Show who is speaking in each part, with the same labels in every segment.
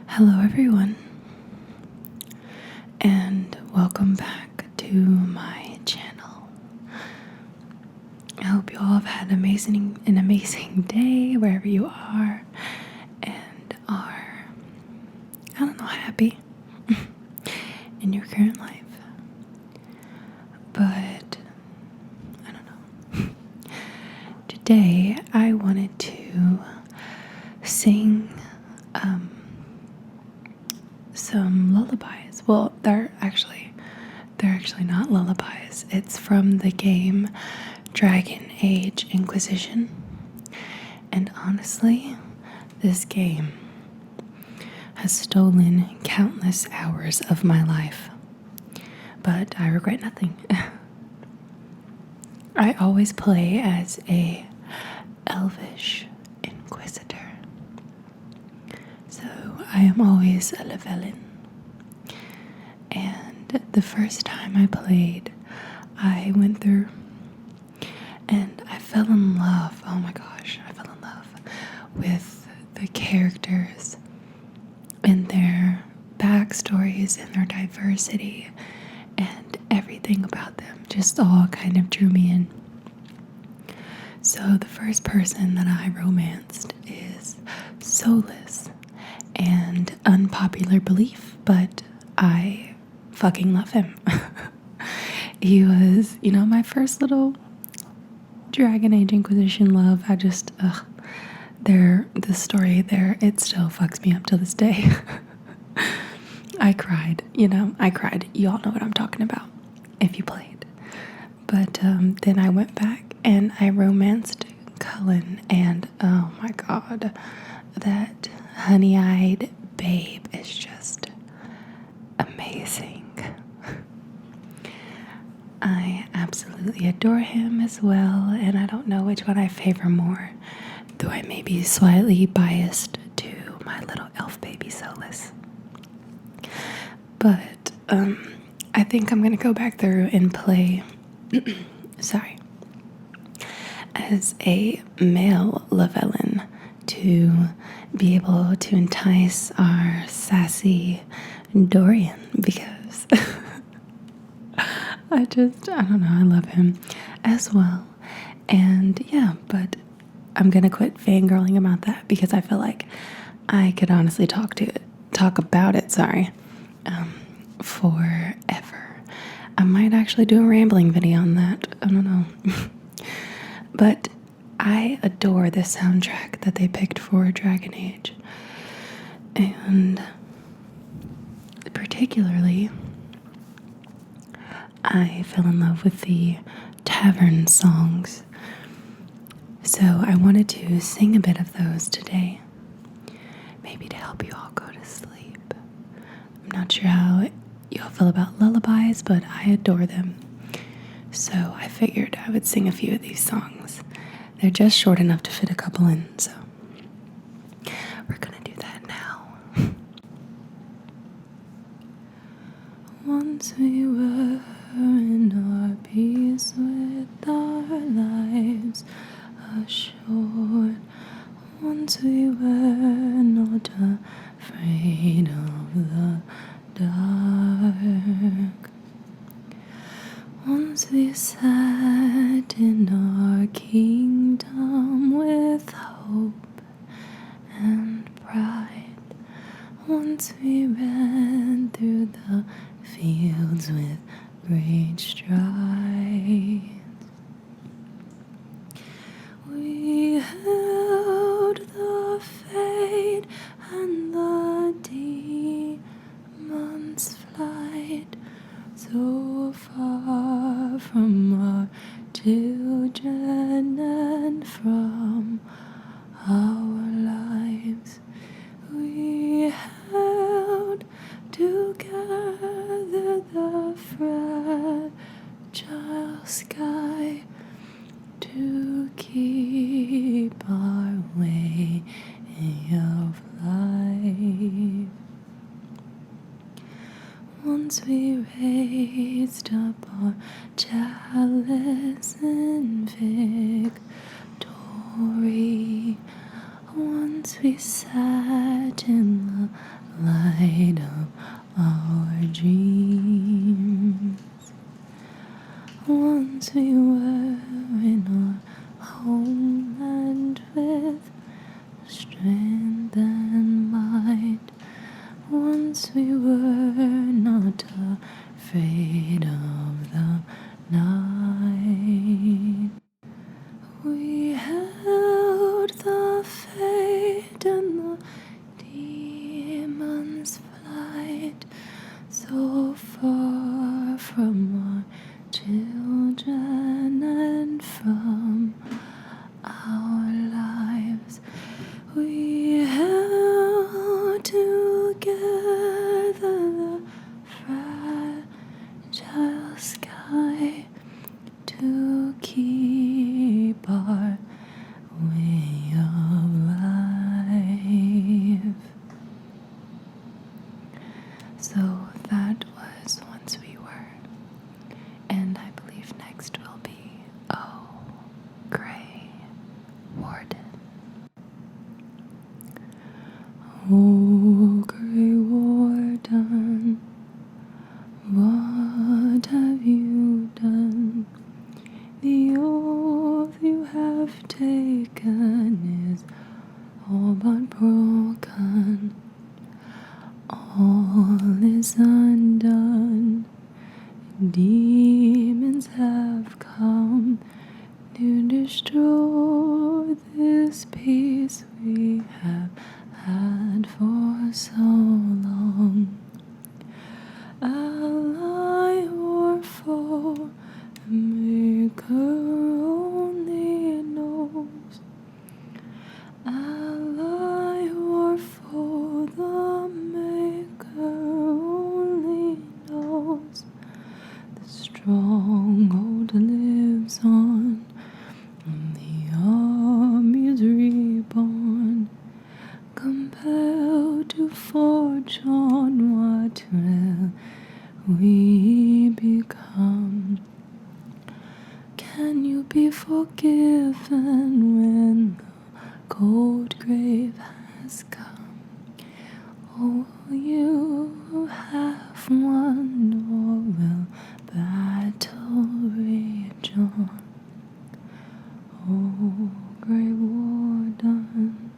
Speaker 1: Hello, everyone, and welcome back to my channel. I hope you all have had an amazing day wherever you are, and are, happy in your current life. But I don't know. Today, I wanted to sing some lullabies. Well, they're actually not lullabies. It's from the game Dragon Age Inquisition. And honestly, this game has stolen countless hours of my life. But I regret nothing. I always play as a elvish inquisitor. So I am always a Llewellyn. And the first time I played, I went through and I fell in love. Oh my gosh, I fell in love with the characters and their backstories and their diversity and everything about them just all kind of drew me in. So the first person that I romanced is Solus, and unpopular belief, but I fucking love him. He was, my first little Dragon Age Inquisition love. The story there, it still fucks me up to this day. I cried. You all know what I'm talking about if you played. But then I went back and I romanced Cullen, and oh my god, that honey-eyed babe is just amazing. I absolutely adore him as well, and I don't know which one I favor more, though I may be slightly biased to my little elf baby Solus. But I think I'm gonna go back through and play as a male Llewellyn to be able to entice our sassy Dorian, because I don't know, I love him as well. And yeah, but I'm gonna quit fangirling about that because I feel like I could honestly talk about it, forever. I might actually do a rambling video on that. I don't know. But I adore the soundtrack that they picked for Dragon Age. And particularly, I fell in love with the Tavern songs. So I wanted to sing a bit of those today. Maybe to help you all go to sleep. I'm not sure how y'all feel about lullabies, but I adore them. So I figured I would sing a few of these songs. They're just short enough to fit a couple in, so we're gonna do that now. Once we were in our peace with our lives assured. Once we were not afraid of the dark. Once we sat in our kingdom with hope and pride. Once we ran through the fields with great strides. We held the fate and the demon's flight. So far from our children and from our lives, we held together the fragile sky to keep our way of life. Once we raised up our chalice in victory. Once we sat in the Oh, great Warden, what have you done? The oath you have taken is all but broken. All is undone. Demons have come to destroy this peace we have had for so long. Ally or foe, the Maker only knows. Ally or foe, the Maker only knows. The stronghold lives on, and the army is reborn, compelled to forge on. What will we become? Can you be forgiven when the cold grave has come? Oh, will you have won, or will battle rage on? Oh, great Warden,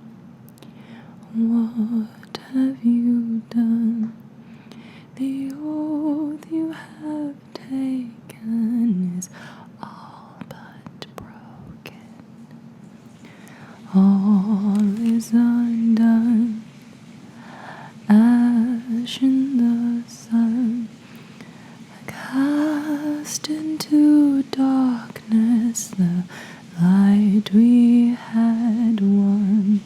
Speaker 1: what have you done? The oath you have taken is all but broken. All is undone, ash in the sun, cast into darkness the light we had won.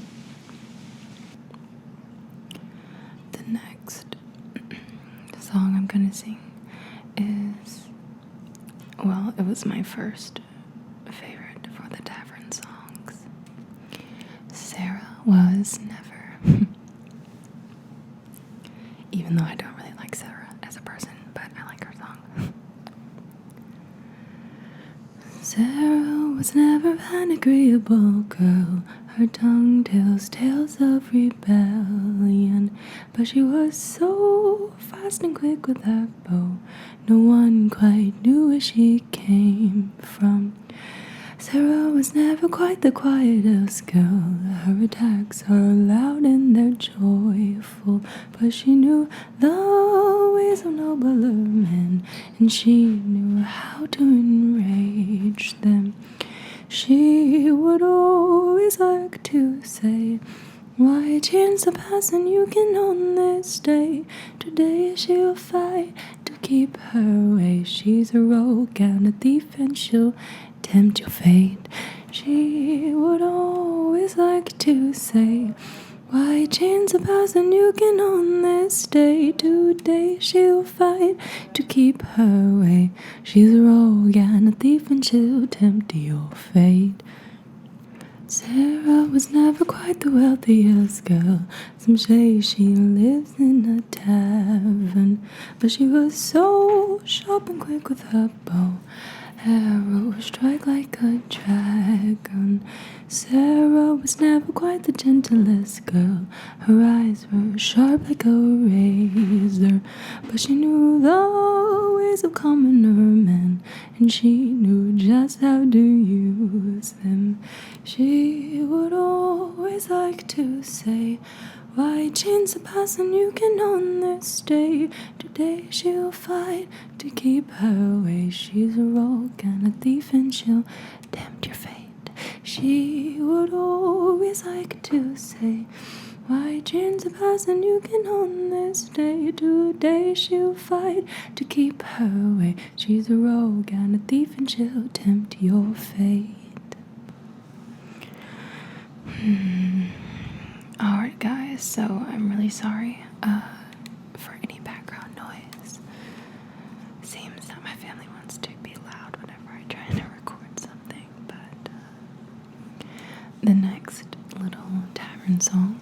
Speaker 1: The next song I'm gonna sing is, well, it was my first favorite for the Tavern songs. Sera was never. Even though I don't really like Sera as a person, but I like her song. Sera was never an agreeable girl. Her tongue tells tales of rebellion, but she was so fast and quick with her bow. No one quite knew where she came from. Sera was never quite the quietest girl. Her attacks are loud and they're joyful, but she knew the ways of nobler men, and she knew how to enrage them. She would always like to say, why change the past and you can only stay? Today she'll fight to keep her way. She's a rogue and a thief, and she'll tempt your fate. She would always like to say, why change the past and you can only stay? Today she'll fight to keep her way. She's a rogue and a thief, and she'll tempt your fate. Sera was never quite the wealthiest girl. Some say she lives in a tavern, but she was so sharp and quick with her bow. Arrows strike like a dragon. Sera was never quite the gentlest girl. Her eyes were sharp like a razor, but she knew the ways of commoner men, and she knew just how to use them. She would always like to say, why change the past and you can only stay? Today she'll fight to keep her way. She's a rogue and a thief, and she'll tempt your fate. She would always like to say, why change the past and you can only stay? Today she'll fight to keep her way. She's a rogue and a thief, and she'll tempt your fate. Alright guys, so I'm really sorry for any background noise. Seems that my family wants to be loud whenever I try to record something, but the next little tavern song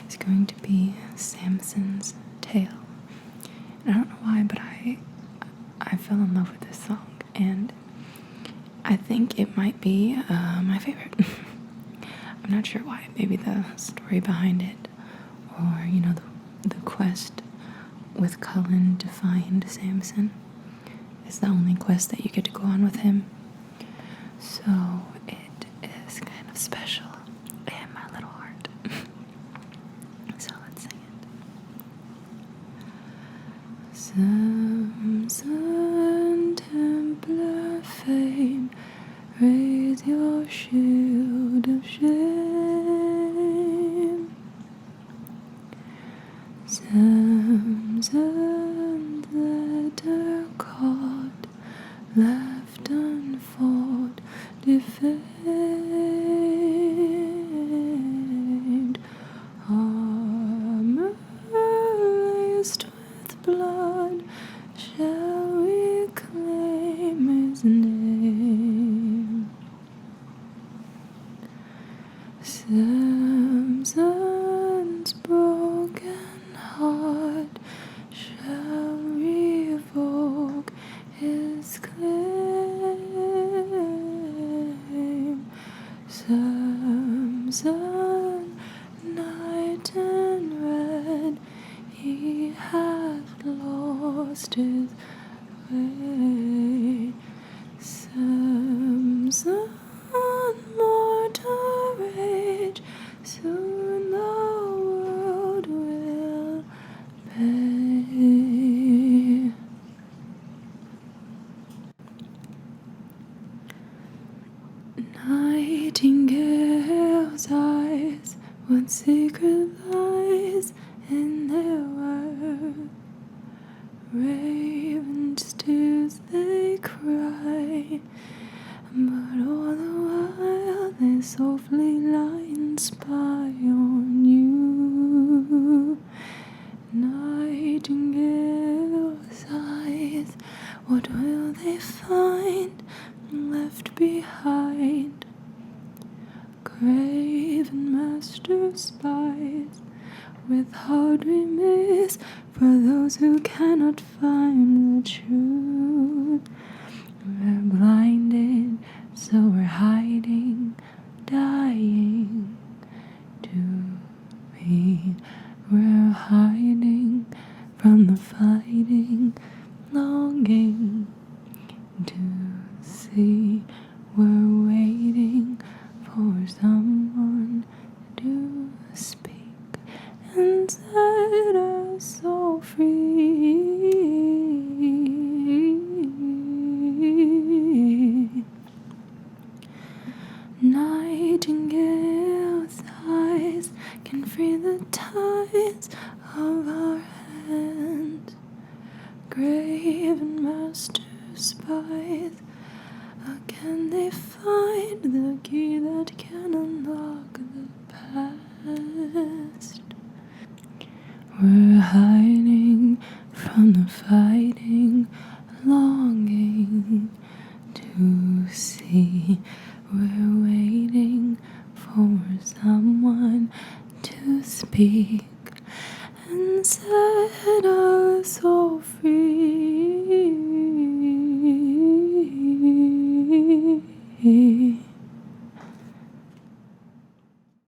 Speaker 1: is going to be Samson's Tale. And I don't know why, but I fell in love with this song, and I think it might be my favorite. I'm not sure why. Maybe the story behind it, or with Cullen to find Samson. It's the only quest that you get to go on with him. So it is kind of special in my little heart. So let's sing it. Samson, Templar fame, raise your shield of shame. Samson's letter caught, left unfought, defamed, armor laced with blood, shall we claim his name? Samson's broken heart shall revoke his claim. Samson, night and red, he hath lost his way. Samson, mortal rage, soon the world will pay. Nightingale's eyes, what secret lies in their worth? Ravens too they cry, but all the while they softly lie and spy on you. Nightingale's eyes, what will they find left behind? Craven master spies, with hard remiss for those who cannot find the truth. We're blinded, so we're hiding, dying to be. We're hiding from the fighting, longing to see. We're waiting for someone to speak and set us so free. Nightingale's eyes can free the ties of our hands. Graven master spies, can they find the key that can unlock the past? We're hiding from the fighting, longing to see. We're waiting for someone to speak and set us all free.